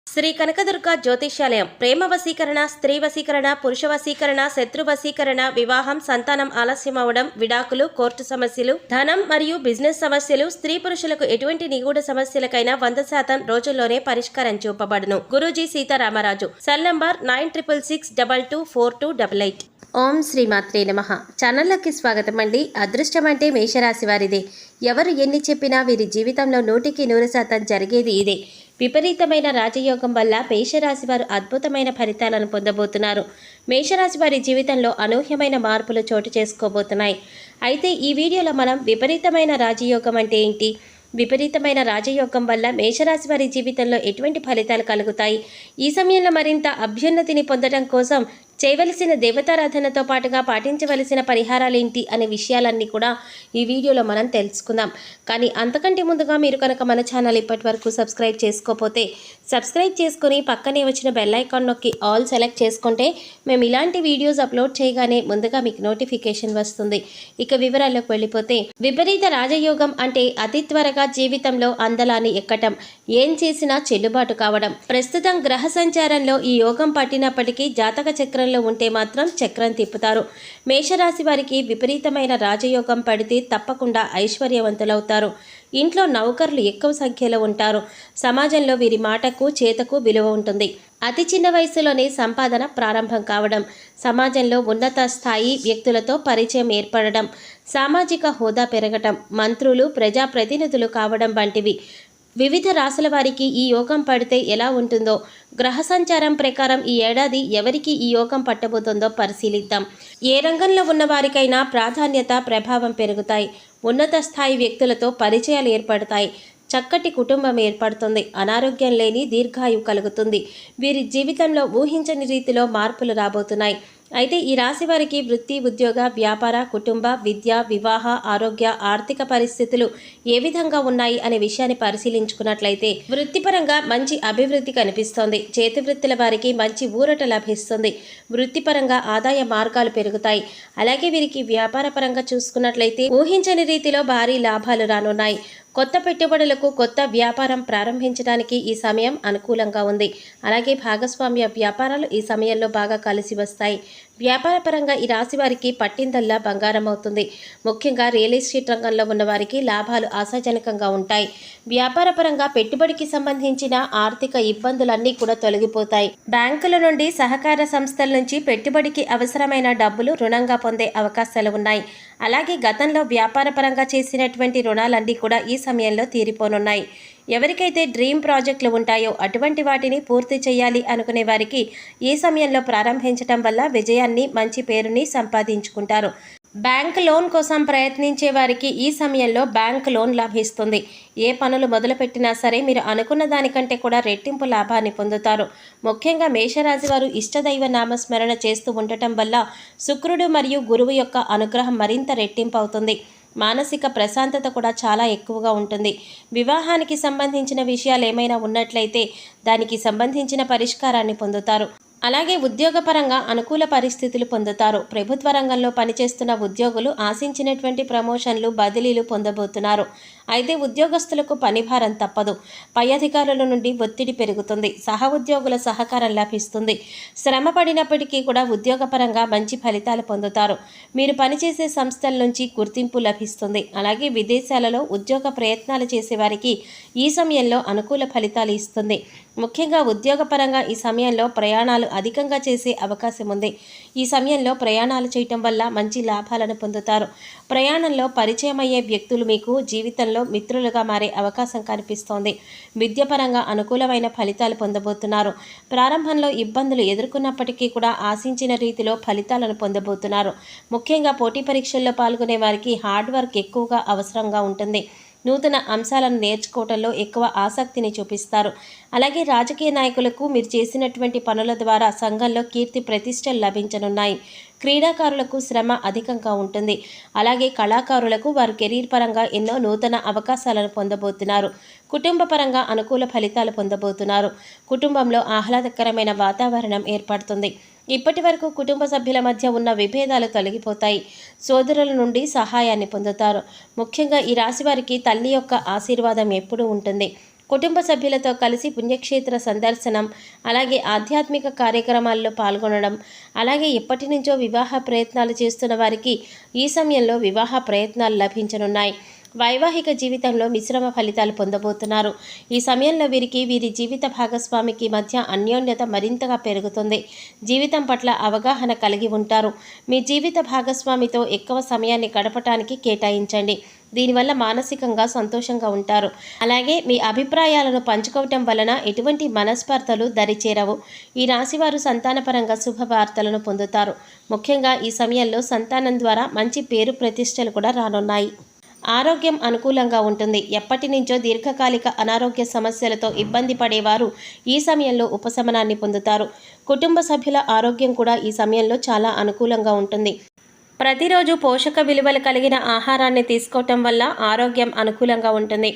శ్రీ కనకదుర్గ జ్యోతిష్యాలయం ప్రేమ వశీకరణ, స్త్రీ వశీకరణ, పురుష వశీకరణ, శత్రు వశీకరణ, వివాహం, సంతానం ఆలస్యం అవడం, విడాకులు, కోర్టు సమస్యలు, ధనం మరియు బిజినెస్ సమస్యలు, స్త్రీ పురుషులకు ఎటువంటి నిగూఢ సమస్యలకైనా 100% రోజుల్లోనే పరిష్కారం చూపబడును. గురూజీ సీతారామరాజు. Cell number 9666224288. ఓం శ్రీమాత్రే నమః. ఛానల్లోకి స్వాగతం అండి. అదృష్టం అంటే మేషరాశి వారిదే. ఎవరు ఎన్ని చెప్పినా వీరి జీవితంలో 100% జరిగేది ఇదే. విపరీతమైన రాజయోగం వల్ల మేషరాశి వారు అద్భుతమైన ఫలితాలను పొందబోతున్నారు. మేషరాశి వారి జీవితంలో అనూహ్యమైన మార్పులు చోటు చేసుకోబోతున్నాయి. అయితే ఈ వీడియోలో మనం విపరీతమైన రాజయోగం అంటే ఏంటి, విపరీతమైన రాజయోగం వల్ల మేషరాశి వారి జీవితంలో ఎటువంటి ఫలితాలు కలుగుతాయి, ఈ సమయంలో మరింత అభ్యున్నతిని పొందడం కోసం చేయవలసిన దేవతారాధనతో పాటుగా పాటించవలసిన పరిహారాలేంటి అనే విషయాలన్నీ కూడా ఈ వీడియోలో మనం తెలుసుకుందాం. కానీ అంతకంటే ముందుగా మీరు కనుక మన ఛానల్ ఇప్పటి వరకు సబ్స్క్రైబ్ చేసుకోకపోతే సబ్స్క్రైబ్ చేసుకుని పక్కనే వచ్చిన బెల్ ఐకాన్ నొక్కి ఆల్ సెలెక్ట్ చేసుకుంటే మేము ఇలాంటి వీడియోస్ అప్లోడ్ చేయగానే ముందుగా మీకు నోటిఫికేషన్ వస్తుంది. ఇక వివరాల్లోకి వెళ్ళిపోతే, విపరీత రాజయోగం అంటే అతి త్వరగా జీవితంలో అందలాన్ని ఎక్కటం, ఏం చేసినా చెల్లుబాటు కావడం. ప్రస్తుతం గ్రహ సంచారంలో ఈ యోగం పట్టినప్పటికీ జాతక చక్రంలో ఉంటే మాత్రం చక్రం తిప్పుతారు. మేషరాశి వారికి విపరీతమైన రాజయోగం పడితే తప్పకుండా ఐశ్వర్యవంతులవుతారు. ఇంట్లో నౌకర్లు ఎక్కువ సంఖ్యలో ఉంటారు. సమాజంలో వీరి మాటకు చేతకు విలువ ఉంటుంది. అతి చిన్న వయసులోనే సంపాదన ప్రారంభం కావడం, సమాజంలో ఉన్నత స్థాయి వ్యక్తులతో పరిచయం ఏర్పడడం, సామాజిక హోదా పెరగటం, మంత్రులు, ప్రజాప్రతినిధులు కావడం వంటివి. వివిధ రాశుల వారికి ఈ యోగం పడితే ఎలా ఉంటుందో, గ్రహ సంచారం ప్రకారం ఈ ఏడాది ఎవరికి ఈ యోగం పట్టబోతుందో పరిశీలిద్దాం. ఏ రంగంలో ఉన్న వారికైనా ప్రాధాన్యత, ప్రభావం పెరుగుతాయి. ఉన్నత స్థాయి వ్యక్తులతో పరిచయాలు ఏర్పడతాయి. చక్కటి కుటుంబం ఏర్పడుతుంది. అనారోగ్యం లేని దీర్ఘాయువు కలుగుతుంది. వీరి జీవితంలో ఊహించని రీతిలో మార్పులు రాబోతున్నాయి. అయితే ఈ రాశి వారికి వృత్తి, ఉద్యోగ, వ్యాపార, కుటుంబ, విద్య, వివాహ, ఆరోగ్య, ఆర్థిక పరిస్థితులు ఏ విధంగా ఉన్నాయి అనే విషయాన్ని పరిశీలించుకున్నట్లయితే వృత్తిపరంగా మంచి అభివృద్ధి కనిపిస్తోంది. చేతి వృత్తుల వారికి మంచి ఊరట లభిస్తుంది. వృత్తిపరంగా ఆదాయ మార్గాలు పెరుగుతాయి. అలాగే వీరికి వ్యాపార పరంగా చూసుకున్నట్లయితే ఊహించని రీతిలో భారీ లాభాలు రానున్నాయి. కొత్త పెట్టుబడులకు, కొత్త వ్యాపారం ప్రారంభించడానికి ఈ సమయం అనుకూలంగా ఉంది. అలాగే భాగస్వామ్య వ్యాపారాలు ఈ సమయంలో బాగా కలిసి వస్తాయి. వ్యాపార పరంగా ఈ రాశి వారికి పట్టిందల్లా బంగారం అవుతుంది. ముఖ్యంగా రియల్ ఎస్టేట్ రంగంలో ఉన్న వారికి లాభాలు ఆశాజనకంగా ఉంటాయి. వ్యాపార పరంగా పెట్టుబడికి సంబంధించిన ఆర్థిక ఇబ్బందులన్నీ కూడా తొలగిపోతాయి. బ్యాంకుల నుండి, సహకార సంస్థల నుంచి పెట్టుబడికి అవసరమైన డబ్బులు రుణంగా పొందే అవకాశాలు ఉన్నాయి. అలాగే గతంలో వ్యాపార పరంగా చేసినటువంటి రుణాలన్నీ కూడా ఈ సమయంలో తీరిపోనున్నాయి. ఎవరికైతే డ్రీమ్ ప్రాజెక్టులు ఉంటాయో అటువంటి వాటిని పూర్తి చేయాలి అనుకునే వారికి ఈ సమయంలో ప్రారంభించడం వల్ల విజయాన్ని, మంచి పేరుని సంపాదించుకుంటారు. బ్యాంక్ లోన్ కోసం ప్రయత్నించే వారికి ఈ సమయంలో బ్యాంక్ లోన్ లభిస్తుంది. ఏ పనులు మొదలుపెట్టినా సరే మీరు అనుకున్న దానికంటే కూడా రెట్టింపు లాభాన్ని పొందుతారు. ముఖ్యంగా మేషరాశి వారు ఇష్టదైవ నామస్మరణ చేస్తూ ఉండటం వల్ల శుక్రుడు మరియు గురువు యొక్క అనుగ్రహం మరింత రెట్టింపు అవుతుంది. మానసిక ప్రశాంతత కూడా చాలా ఎక్కువగా ఉంటుంది. వివాహానికి సంబంధించిన విషయాలు ఏమైనా ఉన్నట్లయితే దానికి సంబంధించిన పరిష్కారాన్ని పొందుతారు. అలాగే ఉద్యోగపరంగా అనుకూల పరిస్థితులు పొందుతారు. ప్రభుత్వ రంగంలో పనిచేస్తున్న ఉద్యోగులు ఆశించినటువంటి ప్రమోషన్లు, బదిలీలు పొందబోతున్నారు. అయితే ఉద్యోగస్తులకు పనిభారం తప్పదు. పై అధికారుల నుండి ఒత్తిడి పెరుగుతుంది. సహ ఉద్యోగుల సహకారం లభిస్తుంది. శ్రమ పడినప్పటికీ కూడా ఉద్యోగపరంగా మంచి ఫలితాలు పొందుతారు. మీరు పనిచేసే సంస్థల నుంచి గుర్తింపు లభిస్తుంది. అలాగే విదేశాలలో ఉద్యోగ ప్రయత్నాలు చేసేవారికి ఈ సమయంలో అనుకూల ఫలితాలు ఇస్తుంది. ముఖ్యంగా ఉద్యోగపరంగా ఈ సమయంలో ప్రయాణాలు అధికంగా చేసే అవకాశం ఉంది. ఈ సమయంలో ప్రయాణాలు చేయటం వల్ల మంచి లాభాలను పొందుతారు. ప్రయాణంలో పరిచయం అయ్యే వ్యక్తులు మీకు జీవితంలో మిత్రులుగా మారే అవకాశం కనిపిస్తోంది. విద్యపరంగా అనుకూలమైన ఫలితాలు పొందబోతున్నారు. ప్రారంభంలో ఇబ్బందులు ఎదుర్కొన్నప్పటికీ కూడా ఆశించిన రీతిలో ఫలితాలను పొందబోతున్నారు. ముఖ్యంగా పోటీ పరీక్షల్లో పాల్గొనే వారికి హార్డ్ వర్క్ ఎక్కువగా అవసరంగా ఉంటుంది. నూతన అంశాలను నేర్చుకోవడంలో ఎక్కువ ఆసక్తిని చూపిస్తారు. అలాగే రాజకీయ నాయకులకు మీరు చేసినటువంటి పనుల ద్వారా సంఘంలో కీర్తి ప్రతిష్టలు లభించనున్నాయి. క్రీడాకారులకు శ్రమ అధికంగా ఉంటుంది. అలాగే కళాకారులకు వారి కెరీర్ పరంగా ఎన్నో నూతన అవకాశాలను పొందబోతున్నారు. కుటుంబ పరంగా అనుకూల ఫలితాలు పొందబోతున్నారు. కుటుంబంలో ఆహ్లాదకరమైన వాతావరణం ఏర్పడుతుంది. ఇప్పటి వరకు కుటుంబ సభ్యుల మధ్య ఉన్న విభేదాలు తొలగిపోతాయి. సోదరుల నుండి సహాయాన్ని పొందుతారు. ముఖ్యంగా ఈ రాశి వారికి తల్లి యొక్క ఆశీర్వాదం ఎప్పుడూ ఉంటుంది. కుటుంబ సభ్యులతో కలిసి పుణ్యక్షేత్ర సందర్శనం, అలాగే ఆధ్యాత్మిక కార్యక్రమాల్లో పాల్గొనడం, అలాగే ఎప్పటి నుంచో వివాహ ప్రయత్నాలు చేస్తున్న వారికి ఈ సమయంలో వివాహ ప్రయత్నాలు లభించనున్నాయి. వైవాహిక జీవితంలో మిశ్రమ ఫలితాలు పొందబోతున్నారు. ఈ సమయంలో వీరి జీవిత భాగస్వామికి మధ్య అన్యోన్యత మరింతగా పెరుగుతుంది. జీవితం పట్ల అవగాహన కలిగి ఉంటారు. మీ జీవిత భాగస్వామితో ఎక్కువ సమయాన్ని గడపటానికి కేటాయించండి. దీనివల్ల మానసికంగా సంతోషంగా ఉంటారు. అలాగే మీ అభిప్రాయాలను పంచుకోవటం వలన ఎటువంటి మనస్పర్ధలు దరిచేరవు. ఈ రాశివారు సంతానపరంగా శుభవార్తలను పొందుతారు. ముఖ్యంగా ఈ సమయంలో సంతానం ద్వారా మంచి పేరు ప్రతిష్టలు కూడా రానున్నాయి. ఆరోగ్యం అనుకూలంగా ఉంటుంది. ఎప్పటి నుంచో దీర్ఘకాలిక అనారోగ్య సమస్యలతో ఇబ్బంది పడేవారు ఈ సమయంలో ఉపశమనాన్ని పొందుతారు. కుటుంబ సభ్యుల ఆరోగ్యం కూడా ఈ సమయంలో చాలా అనుకూలంగా ఉంటుంది. ప్రతిరోజు పోషక విలువలు కలిగిన ఆహారాన్ని తీసుకోవటం వల్ల ఆరోగ్యం అనుకూలంగా ఉంటుంది.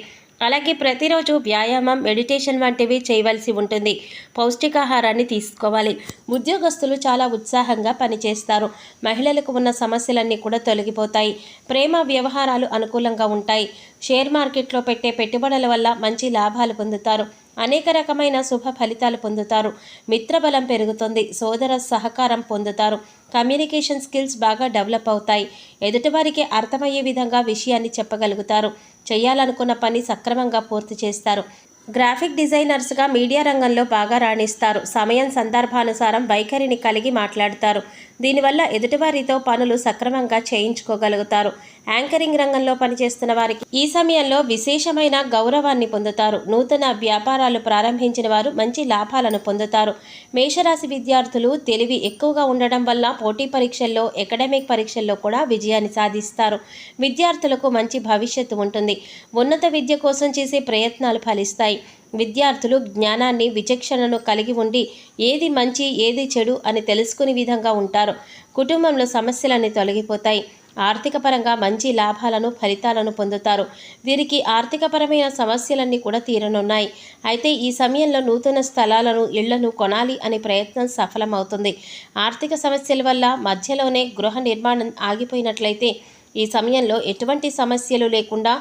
అలాగే ప్రతిరోజు వ్యాయామం, మెడిటేషన్ వంటివి చేయవలసి ఉంటుంది. పౌష్టికాహారాన్ని తీసుకోవాలి. ఉద్యోగస్తులు చాలా ఉత్సాహంగా పనిచేస్తారు. మహిళలకు ఉన్న సమస్యలన్నీ కూడా తొలగిపోతాయి. ప్రేమ వ్యవహారాలు అనుకూలంగా ఉంటాయి. షేర్ మార్కెట్లో పెట్టే పెట్టుబడుల వల్ల మంచి లాభాలు పొందుతారు. అనేక రకమైన శుభ ఫలితాలు పొందుతారు. మిత్రబలం పెరుగుతుంది. సోదర సహకారం పొందుతారు. కమ్యూనికేషన్ స్కిల్స్ బాగా డెవలప్ అవుతాయి. ఎదుటివారికి అర్థమయ్యే విధంగా విషయాన్ని చెప్పగలుగుతారు. చేయాలనుకున్న పని సక్రమంగా పూర్తి చేస్తారు. గ్రాఫిక్ డిజైనర్స్గా మీడియా రంగంలో బాగా రాణిస్తారు. సమయం సందర్భానుసారం వైఖరిని కలిగి మాట్లాడతారు. దీనివల్ల ఎదుటివారితో పనులు సక్రమంగా చేయించుకోగలుగుతారు. యాంకరింగ్ రంగంలో పనిచేస్తున్న వారికి ఈ సమయంలో విశేషమైన గౌరవాన్ని పొందుతారు. నూతన వ్యాపారాలు ప్రారంభించిన వారు మంచి లాభాలను పొందుతారు. మేషరాశి విద్యార్థులు తెలివి ఎక్కువగా ఉండడం వల్ల పోటీ పరీక్షల్లో, అకాడమిక్ పరీక్షల్లో కూడా విజయాన్ని సాధిస్తారు. విద్యార్థులకు మంచి భవిష్యత్తు ఉంటుంది. ఉన్నత విద్య కోసం చేసే ప్రయత్నాలు ఫలిస్తాయి. విద్యార్థులు జ్ఞానాన్ని, విచక్షణను కలిగి ఉండి ఏది మంచి, ఏది చెడు అని తెలుసుకునే విధంగా ఉంటారు. కుటుంబంలో సమస్యలన్నీ తొలగిపోతాయి. ఆర్థికపరంగా మంచి లాభాలను, ఫలితాలను పొందుతారు. వీరికి ఆర్థికపరమైన సమస్యలన్నీ కూడా తీరనున్నాయి. అయితే ఈ సమయంలో నూతన స్థలాలను, ఇళ్లను కొనాలి అనే ప్రయత్నం సఫలమవుతుంది. ఆర్థిక సమస్యల వల్ల మధ్యలోనే గృహ నిర్మాణం ఆగిపోయినట్లయితే ఈ సమయంలో ఎటువంటి సమస్యలు లేకుండా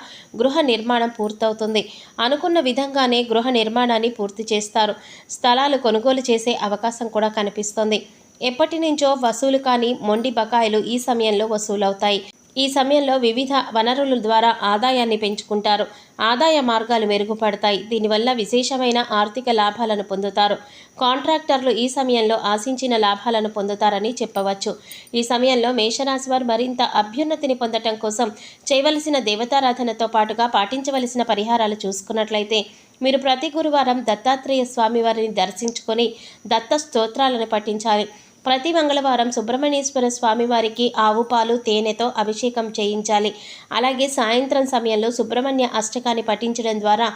గృహ నిర్మాణం పూర్తవుతుంది. అనుకున్న విధంగానే గృహ నిర్మాణాన్ని పూర్తి చేస్తారు. స్థలాలు కొనుగోలు చేసే అవకాశం కూడా కనిపిస్తుంది. ఎప్పటి నుంచో వసూలు కాని మొండి బకాయిలు ఈ సమయంలో వసూలవుతాయి. ఈ సమయంలో వివిధ వనరుల ద్వారా ఆదాయాన్ని పెంచుకుంటారు. ఆదాయ మార్గాలు మెరుగుపడతాయి. దీనివల్ల విశేషమైన ఆర్థిక లాభాలను పొందుతారు. కాంట్రాక్టర్లు ఈ సమయంలో ఆశించిన లాభాలను పొందుతారని చెప్పవచ్చు. ఈ సమయంలో మేషరాశి వారు మరింత అభ్యున్నతిని పొందటం కోసం చేయవలసిన దేవతారాధనతో పాటుగా పాటించవలసిన పరిహారాలు చూసుకున్నట్లయితే మీరు ప్రతి గురువారం దత్తాత్రేయ స్వామి వారిని దర్శించుకొని దత్త స్తోత్రాలను పఠించాలి. ప్రతి మంగళవారం సుబ్రహ్మణ్యేశ్వర స్వామి వారికి ఆవు పాలు, తేనెతో అభిషేకం చేయించాలి. అలాగే సాయంత్రం సమయంలో సుబ్రహ్మణ్య అష్టకాన్ని పఠించడం ద్వారా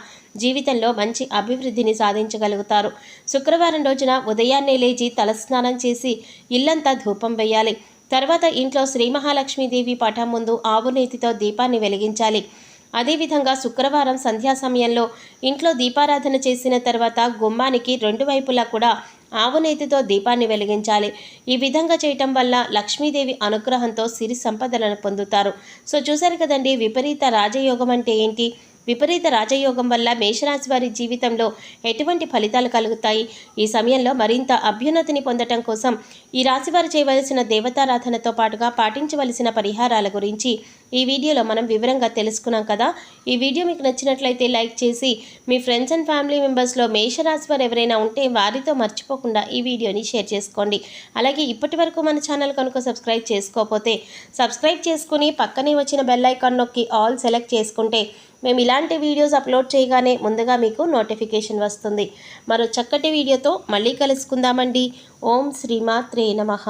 జీవితంలో మంచి అభివృద్ధిని సాధించగలుగుతారు. శుక్రవారం రోజున ఉదయాన్నే లేచి తలస్నానం చేసి ఇల్లంతా ధూపం వేయాలి. తర్వాత ఇంట్లో శ్రీ మహాలక్ష్మీదేవి పటం ముందు ఆవు నేతితో దీపాన్ని వెలిగించాలి. అదేవిధంగా శుక్రవారం సంధ్యా సమయంలో ఇంట్లో దీపారాధన చేసిన తర్వాత గుమ్మానికి రెండు వైపులా కూడా ఆవు నేతితో దీపాన్ని వెలిగించాలి. ఈ విధంగా చేయటం వల్ల లక్ష్మీదేవి అనుగ్రహంతో సిరి సంపదలను పొందుతారు. సో చూశారు కదండి, విపరీత రాజయోగం అంటే ఏంటి? విపరీత రాజయోగం వల్ల మేషరాశి వారి జీవితంలో ఎటువంటి ఫలితాలు కలుగుతాయి? ఈ సమయంలో మరింత అభ్యున్నతిని పొందటం కోసం ఈ రాశివారు చేయవలసిన దేవతారాధనతో పాటుగా పాటించవలసిన పరిహారాల గురించి ఈ వీడియోలో మనం వివరంగా తెలుసుకున్నాం కదా. ఈ వీడియో మీకు నచ్చినట్లయితే లైక్ చేసి మీ ఫ్రెండ్స్ అండ్ ఫ్యామిలీ మెంబర్స్లో మేషరాశి వారు ఎవరైనా ఉంటే వారితో మర్చిపోకుండా ఈ వీడియోని షేర్ చేసుకోండి. అలాగే ఇప్పటి వరకు మన ఛానల్ కనుక సబ్స్క్రైబ్ చేసుకోకపోతే సబ్స్క్రైబ్ చేసుకుని పక్కనే వచ్చిన బెల్ ఐకాన్ నొక్కి ఆల్ సెలెక్ట్ చేసుకుంటే మేము ఇలాంటి వీడియోస్ అప్లోడ్ చేయగానే ముందుగా మీకు నోటిఫికేషన్ వస్తుంది. మరో చక్కటి వీడియోతో మళ్ళీ కలుసుకుందామండి. ఓం శ్రీమాత్రే నమః.